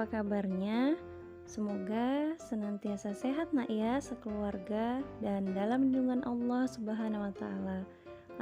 apa kabarnya? Semoga senantiasa sehat nak ya sekeluarga dan dalam lindungan Allah Subhanahu wa taala.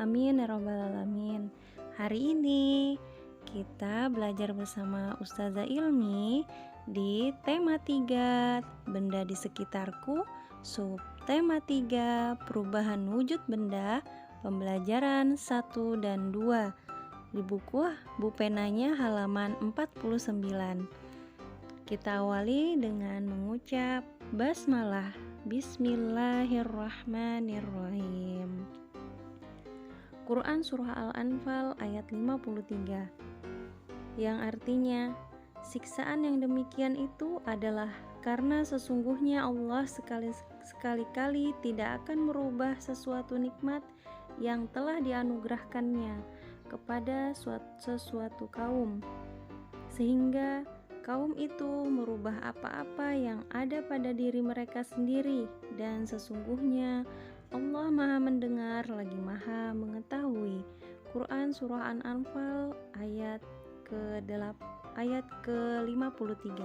Amin ya rabbal alamin. Hari ini kita belajar bersama Ustazah Ilmi di tema 3 benda di sekitarku, sub tema 3 perubahan wujud benda, pembelajaran 1 dan 2 di buku penanya halaman 49. Kita awali dengan mengucap basmalah. Bismillahirrahmanirrahim. Quran Surah Al-Anfal ayat 53, yang artinya, siksaan yang demikian itu adalah karena sesungguhnya Allah sekali-kali tidak akan merubah sesuatu nikmat yang telah dianugerahkannya kepada sesuatu kaum, sehingga kaum itu merubah apa-apa yang ada pada diri mereka sendiri, dan sesungguhnya Allah Maha Mendengar lagi Maha Mengetahui. Quran Surah Al-Anfal ayat ke-53.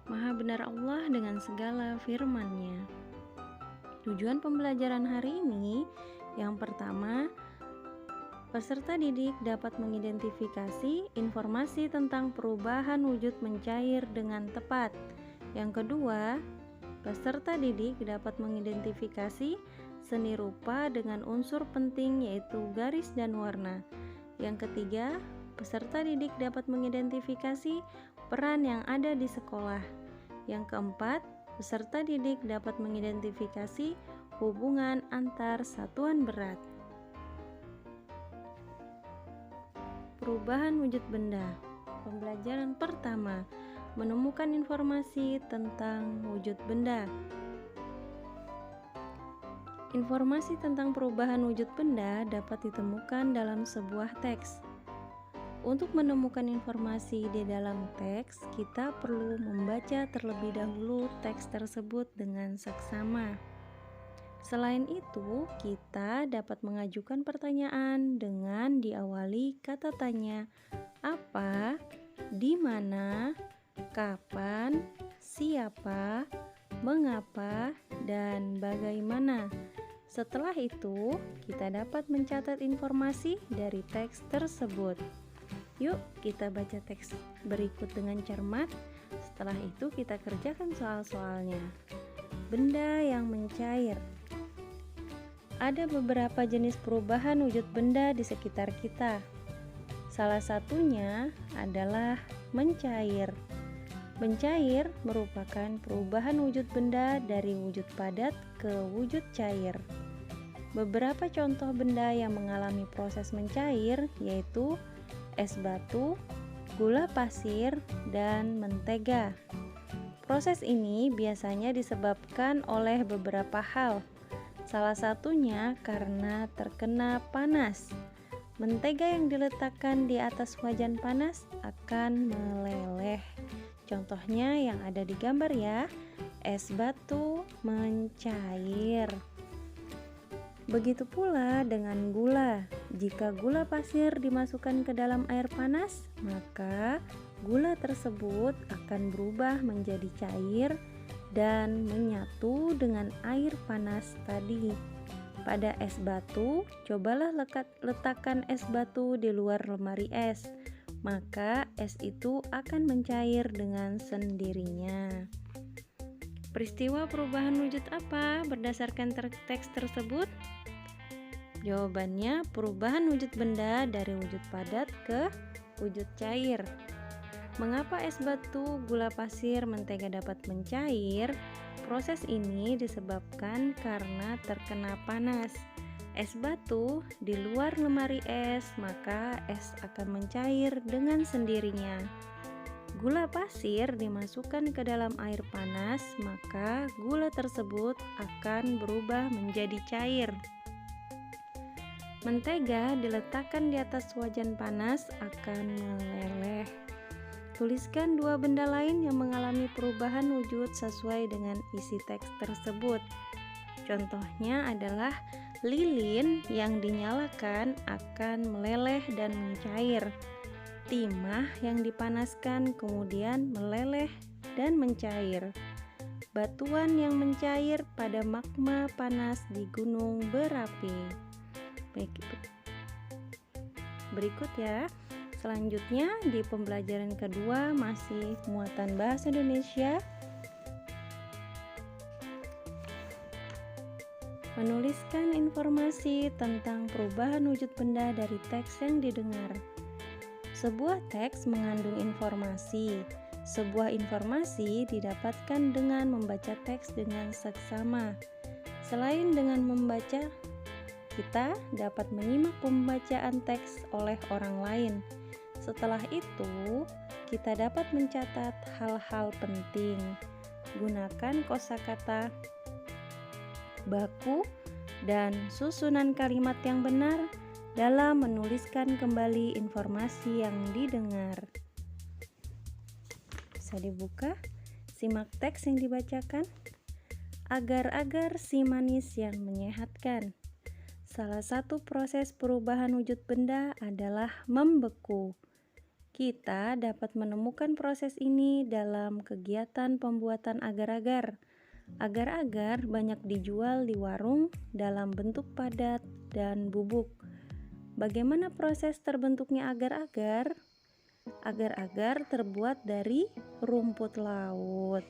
Maha benar Allah dengan segala firman-Nya. Tujuan pembelajaran hari ini, yang pertama, peserta didik dapat mengidentifikasi informasi tentang perubahan wujud mencair dengan tepat. Yang kedua, peserta didik dapat mengidentifikasi seni rupa dengan unsur penting yaitu garis dan warna. Yang ketiga, peserta didik dapat mengidentifikasi peran yang ada di sekolah. Yang keempat, peserta didik dapat mengidentifikasi hubungan antar satuan berat. Perubahan wujud benda. Pembelajaran pertama, menemukan informasi tentang wujud benda. Informasi tentang perubahan wujud benda dapat ditemukan dalam sebuah teks. Untuk menemukan informasi di dalam teks, kita perlu membaca terlebih dahulu teks tersebut dengan seksama. Selain itu, kita dapat mengajukan pertanyaan dengan diawali kata tanya apa, di mana, kapan, siapa, mengapa, dan bagaimana. Setelah itu, kita dapat mencatat informasi dari teks tersebut. Yuk, kita baca teks berikut dengan cermat. Setelah itu, kita kerjakan soal-soalnya. Benda yang mencair. Ada beberapa jenis perubahan wujud benda di sekitar kita. Salah satunya adalah mencair. Mencair merupakan perubahan wujud benda dari wujud padat ke wujud cair. Beberapa contoh benda yang mengalami proses mencair yaitu es batu, gula pasir, dan mentega. Proses ini biasanya disebabkan oleh beberapa hal. Salah satunya karena terkena panas. Mentega yang diletakkan di atas wajan panas akan meleleh. Contohnya yang ada di gambar ya, es batu mencair. Begitu pula dengan gula. Jika gula pasir dimasukkan ke dalam air panas, maka gula tersebut akan berubah menjadi cair dan menyatu dengan air panas tadi. Pada es batu, cobalah letakkan es batu di luar lemari es, maka es itu akan mencair dengan sendirinya. Peristiwa perubahan wujud apa berdasarkan teks tersebut? Jawabannya, perubahan wujud benda dari wujud padat ke wujud cair. Mengapa es batu, gula pasir, mentega dapat mencair? Proses ini disebabkan karena terkena panas. Es batu di luar lemari es, maka es akan mencair dengan sendirinya. Gula pasir dimasukkan ke dalam air panas, maka gula tersebut akan berubah menjadi cair. Mentega diletakkan di atas wajan panas akan meleleh. Tuliskan dua benda lain yang mengalami perubahan wujud sesuai dengan isi teks tersebut. Contohnya adalah lilin yang dinyalakan akan meleleh dan mencair. timah yang dipanaskan kemudian meleleh dan mencair. Batuan yang mencair pada magma panas di gunung berapi. Baik, berikut ya. Selanjutnya di pembelajaran kedua masih muatan bahasa Indonesia. Menuliskan informasi tentang perubahan wujud benda dari teks yang didengar. Sebuah teks mengandung informasi. Sebuah informasi didapatkan dengan membaca teks dengan seksama. Selain dengan membaca, kita dapat menyimak pembacaan teks oleh orang lain. Setelah itu, kita dapat mencatat hal-hal penting. Gunakan kosakata, baku, dan susunan kalimat yang benar dalam menuliskan kembali informasi yang didengar. Bisa dibuka, simak teks yang dibacakan. Agar-agar si manis yang menyehatkan. Salah satu proses perubahan wujud benda adalah membeku. Kita dapat menemukan proses ini dalam kegiatan pembuatan agar-agar. Agar-agar banyak dijual di warung dalam bentuk padat dan bubuk. Bagaimana proses terbentuknya agar-agar? Agar-agar terbuat dari rumput laut.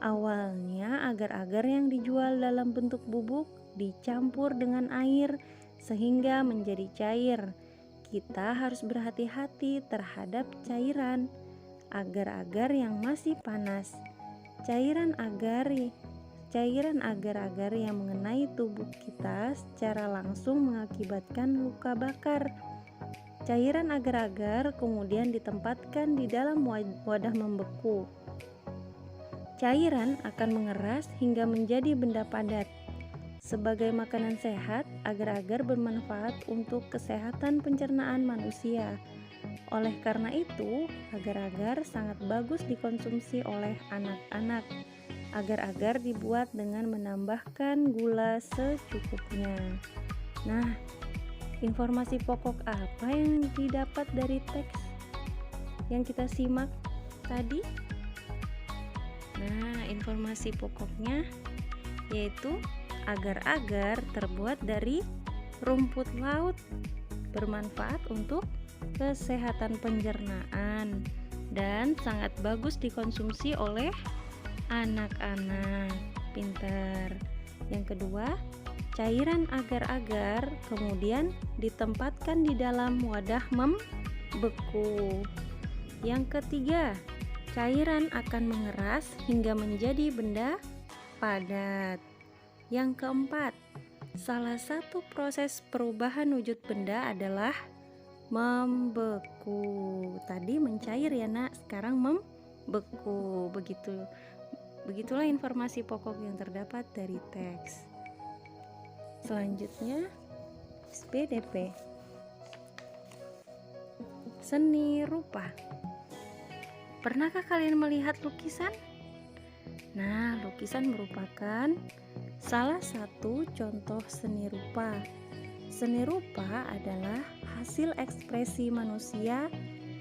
Awalnya agar-agar yang dijual dalam bentuk bubuk dicampur dengan air sehingga menjadi cair. Kita harus berhati-hati terhadap cairan agar-agar yang masih panas. Cairan agar-agar yang mengenai tubuh kita secara langsung mengakibatkan luka bakar. Cairan agar-agar kemudian ditempatkan di dalam wadah membeku. Cairan akan mengeras hingga menjadi benda padat. Sebagai makanan sehat, agar-agar bermanfaat untuk kesehatan pencernaan manusia. Oleh karena itu, agar-agar sangat bagus dikonsumsi oleh anak-anak. Agar-agar dibuat dengan menambahkan gula secukupnya. Nah, informasi pokok apa yang didapat dari teks yang kita simak tadi? Nah, informasi pokoknya yaitu agar-agar terbuat dari rumput laut, bermanfaat untuk kesehatan pencernaan dan sangat bagus dikonsumsi oleh anak-anak. Pintar. Yang kedua, cairan agar-agar kemudian ditempatkan di dalam wadah membeku. Yang ketiga, cairan akan mengeras hingga menjadi benda padat. Yang keempat, salah satu proses perubahan wujud benda adalah membeku. Tadi mencair ya nak, sekarang membeku. Begitulah informasi pokok yang terdapat dari teks. Selanjutnya, SPDP. Seni rupa. Pernahkah kalian melihat lukisan? Nah, lukisan merupakan salah satu contoh seni rupa. Seni rupa adalah hasil ekspresi manusia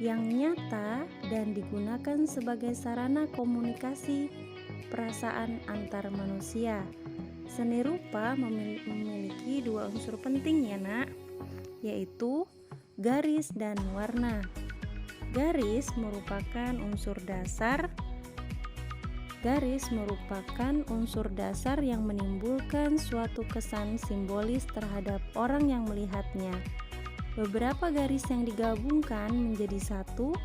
yang nyata dan digunakan sebagai sarana komunikasi perasaan antar manusia. Seni rupa memiliki dua unsur penting ya nak, yaitu garis dan warna. Garis merupakan unsur dasar yang menimbulkan suatu kesan simbolis terhadap orang yang melihatnya. Beberapa garis yang digabungkan menjadi satu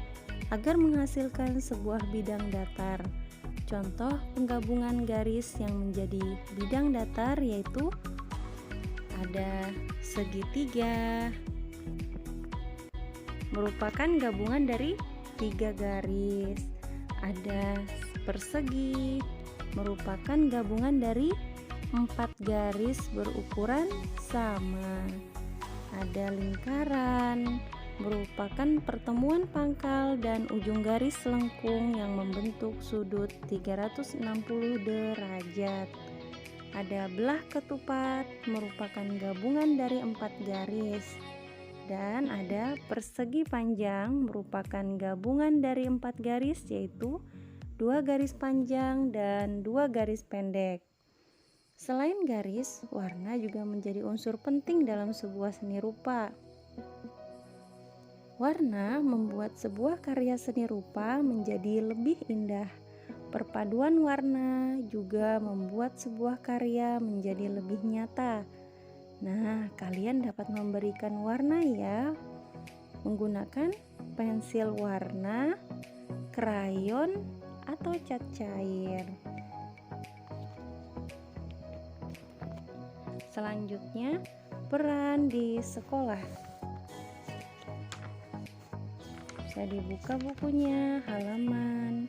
agar menghasilkan sebuah bidang datar. Contoh penggabungan garis yang menjadi bidang datar yaitu ada segitiga, merupakan gabungan dari 3 garis. Ada persegi, merupakan gabungan dari 4 garis berukuran sama. Ada lingkaran, merupakan pertemuan pangkal dan ujung garis lengkung yang membentuk sudut 360 derajat. Ada belah ketupat, merupakan gabungan dari 4 garis. Dan ada persegi panjang, merupakan gabungan dari 4 garis, yaitu 2 garis panjang dan 2 garis pendek. Selain garis, warna juga menjadi unsur penting dalam sebuah seni rupa. Warna membuat sebuah karya seni rupa menjadi lebih indah. Perpaduan warna juga membuat sebuah karya menjadi lebih nyata. Nah, kalian dapat memberikan warna ya, menggunakan pensil warna, krayon, atau cat cair. Selanjutnya, peran di sekolah. Bisa dibuka bukunya, halaman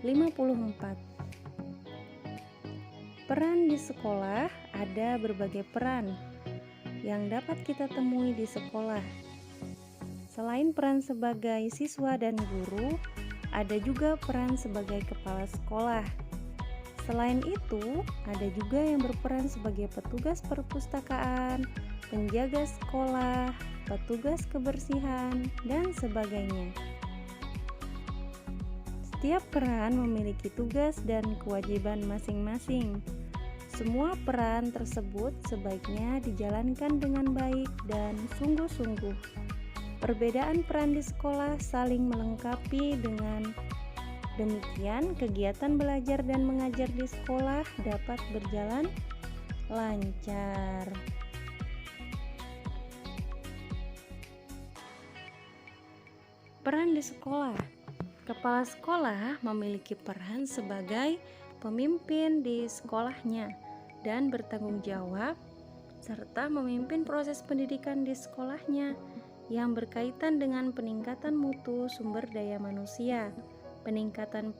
54. Peran di sekolah, ada berbagai peran yang dapat kita temui di sekolah. Selain peran sebagai siswa dan guru, ada juga peran sebagai kepala sekolah. Selain itu, ada juga yang berperan sebagai petugas perpustakaan, penjaga sekolah, petugas kebersihan, dan sebagainya. Setiap peran memiliki tugas dan kewajiban masing-masing. Semua peran tersebut sebaiknya dijalankan dengan baik dan sungguh-sungguh. Perbedaan peran di sekolah saling melengkapi, dengan demikian kegiatan belajar dan mengajar di sekolah dapat berjalan lancar. Peran di sekolah. Kepala sekolah memiliki peran sebagai pemimpin di sekolahnya dan bertanggung jawab serta memimpin proses pendidikan di sekolahnya yang berkaitan dengan peningkatan mutu sumber daya manusia, peningkatan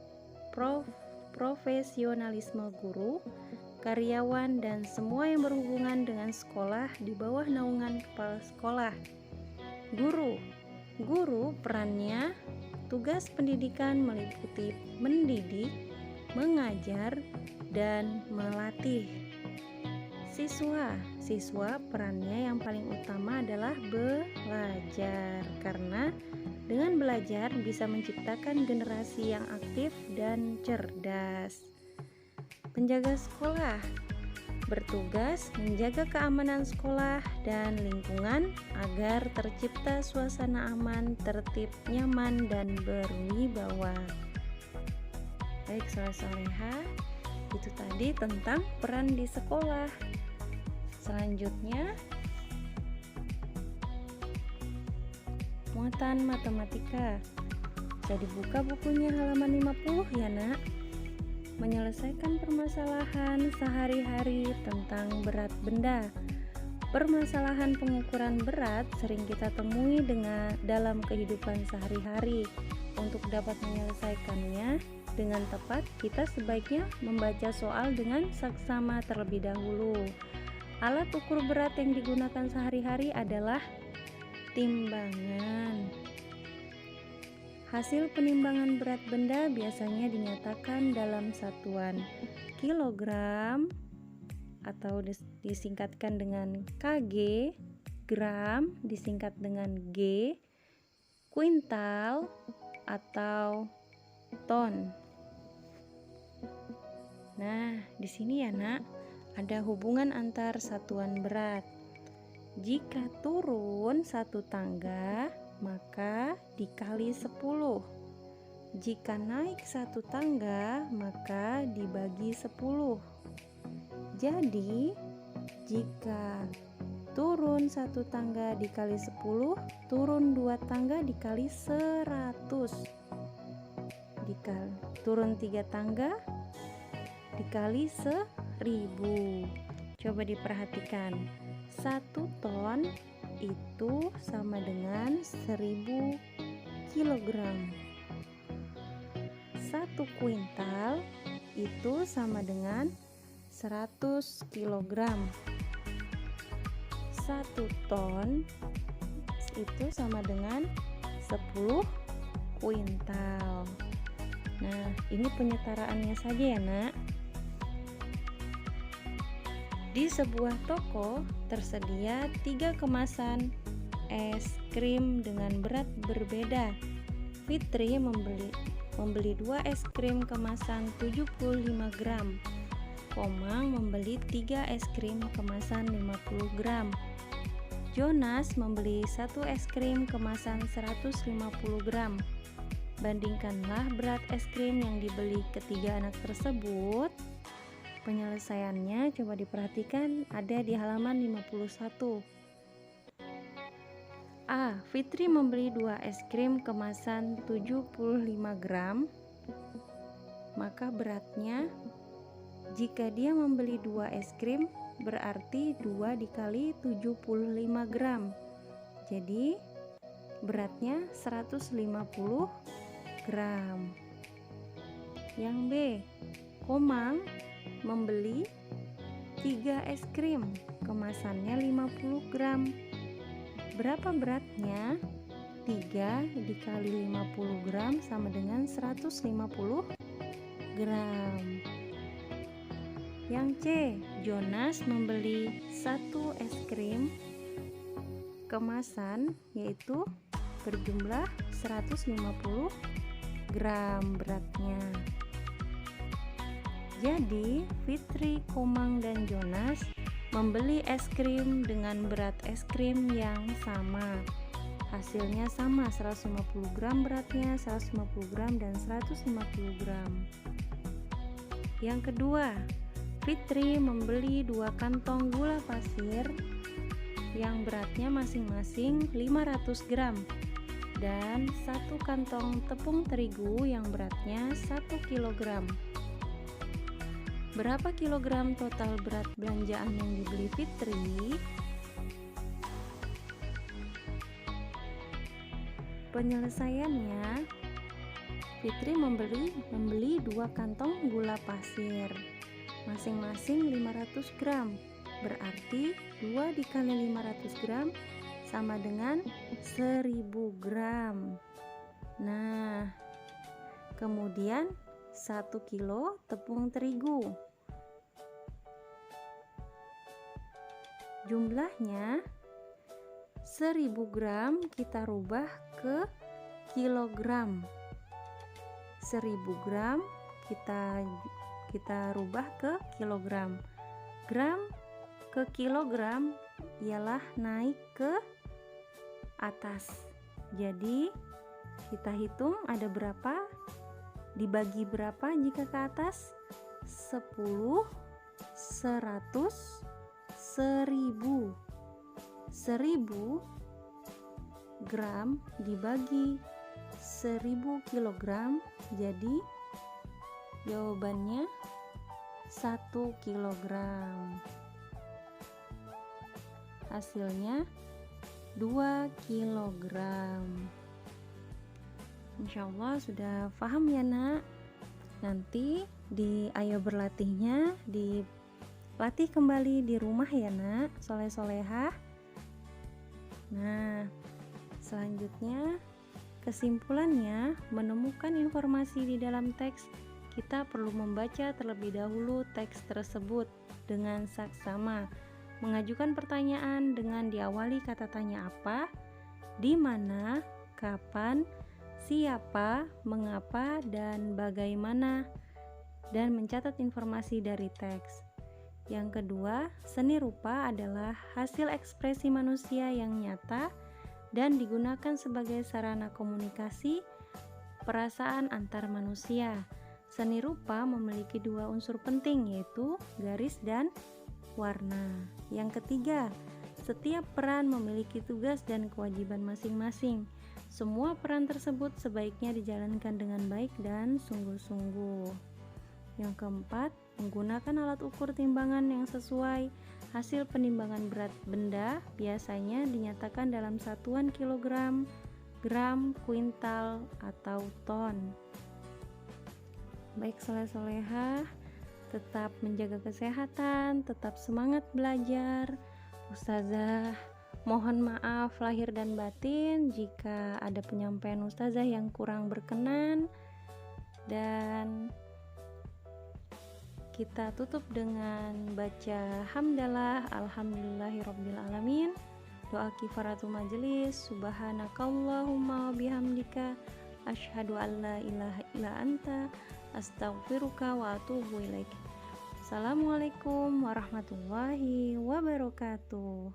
profesionalisme guru, karyawan, dan semua yang berhubungan dengan sekolah di bawah naungan kepala sekolah. Guru perannya, tugas pendidikan meliputi mendidik, mengajar, dan melatih. Siswa perannya yang paling utama adalah belajar, karena dengan belajar bisa menciptakan generasi yang aktif dan cerdas. Penjaga sekolah bertugas menjaga keamanan sekolah dan lingkungan agar tercipta suasana aman, tertib, nyaman, dan berwibawa. Baik soleh-soleha, itu tadi tentang peran di sekolah. Selanjutnya, muatan matematika. Bisa dibuka bukunya halaman 50 ya nak. Menyelesaikan permasalahan sehari-hari tentang berat benda. Permasalahan pengukuran berat sering kita temui dalam kehidupan sehari-hari. Untuk dapat menyelesaikannya dengan tepat, kita sebaiknya membaca soal dengan saksama terlebih dahulu. Alat ukur berat yang digunakan sehari-hari adalah timbangan. Hasil penimbangan berat benda biasanya dinyatakan dalam satuan kilogram atau disingkatkan dengan kg, gram disingkat dengan g, kuintal atau ton. Nah, di sini ya nak, ada hubungan antar satuan berat. Jika turun satu tangga, maka dikali 10. Jika naik satu tangga, maka dibagi 10. Jadi, jika turun satu tangga dikali 10, turun 2 tangga dikali 100. Jika turun 3 tangga dikali 1000. Coba diperhatikan, 1 ton itu sama dengan 1000 kilogram. 1 kuintal itu sama dengan 100 kilogram. 1 ton itu sama dengan 10 kuintal. Nah, ini penyetaraannya saja ya nak. Di sebuah toko tersedia 3 kemasan es krim dengan berat berbeda. Fitri membeli 2 es krim kemasan 75 gram. Komang membeli 3 es krim kemasan 50 gram. Jonas membeli 1 es krim kemasan 150 gram. Bandingkanlah berat es krim yang dibeli ketiga anak tersebut. Penyelesaiannya coba diperhatikan, ada di halaman 51. A. Fitri membeli 2 es krim kemasan 75 gram. Maka beratnya, jika dia membeli 2 es krim, berarti 2 dikali 75 gram. Jadi beratnya 150 gram. Yang B. Komang membeli 3 es krim kemasannya 50 gram. Berapa beratnya? 3 dikali 50 gram sama dengan 150 gram. Yang C. Jonas membeli 1 es krim kemasan yaitu berjumlah 150 gram beratnya. Jadi Fitri, Komang, dan Jonas membeli es krim dengan berat es krim yang sama. Hasilnya sama, 150 gram beratnya, 150 gram dan 150 gram. Yang kedua, Fitri membeli 2 kantong gula pasir yang beratnya masing-masing 500 gram dan 1 kantong tepung terigu yang beratnya 1 kg. Berapa kilogram total berat belanjaan yang dibeli Fitri? Penyelesaiannya, Fitri membeli 2 kantong gula pasir masing-masing 500 gram. Berarti 2 dikali 500 gram sama dengan 1000 gram. Nah, kemudian 1 kilo tepung terigu. Jumlahnya 1000 gram kita rubah ke kilogram. 1000 gram kita rubah ke kilogram. Gram ke kilogram ialah naik ke atas. Jadi kita hitung ada berapa, dibagi berapa jika ke atas? 10, 100, 1000. 1000 gram dibagi 1000 kilogram, jadi jawabannya 1 kilogram. Hasilnya 2 kilogram. Insya Allah sudah paham ya nak. Nanti di ayo berlatihnya dilatih kembali di rumah ya nak, soleh-solehah. Nah, selanjutnya kesimpulannya, menemukan informasi di dalam teks, kita perlu membaca terlebih dahulu teks tersebut dengan saksama, mengajukan pertanyaan dengan diawali kata tanya apa, di mana, kapan, siapa, mengapa, dan bagaimana, dan mencatat informasi dari teks. Yang kedua, seni rupa adalah hasil ekspresi manusia yang nyata dan digunakan sebagai sarana komunikasi perasaan antar manusia. Seni rupa memiliki 2 unsur penting, yaitu garis dan warna. Yang ketiga, setiap peran memiliki tugas dan kewajiban masing-masing. Semua peran tersebut sebaiknya dijalankan dengan baik dan sungguh-sungguh. Yang keempat, menggunakan alat ukur timbangan yang sesuai. Hasil penimbangan berat benda biasanya dinyatakan dalam satuan kilogram, gram, kuintal, atau ton. Baik soleh-solehah, tetap menjaga kesehatan, tetap semangat belajar. Ustazah mohon maaf lahir dan batin jika ada penyampaian ustazah yang kurang berkenan, dan kita tutup dengan baca hamdalah alhamdulillahirabbil alamin. Doa kifaratul majelis, subhanakallahumma bihamdika asyhadu an la ilaha illa anta astaghfiruka wa atubu ilaik. Assalamualaikum warahmatullahi wabarakatuh.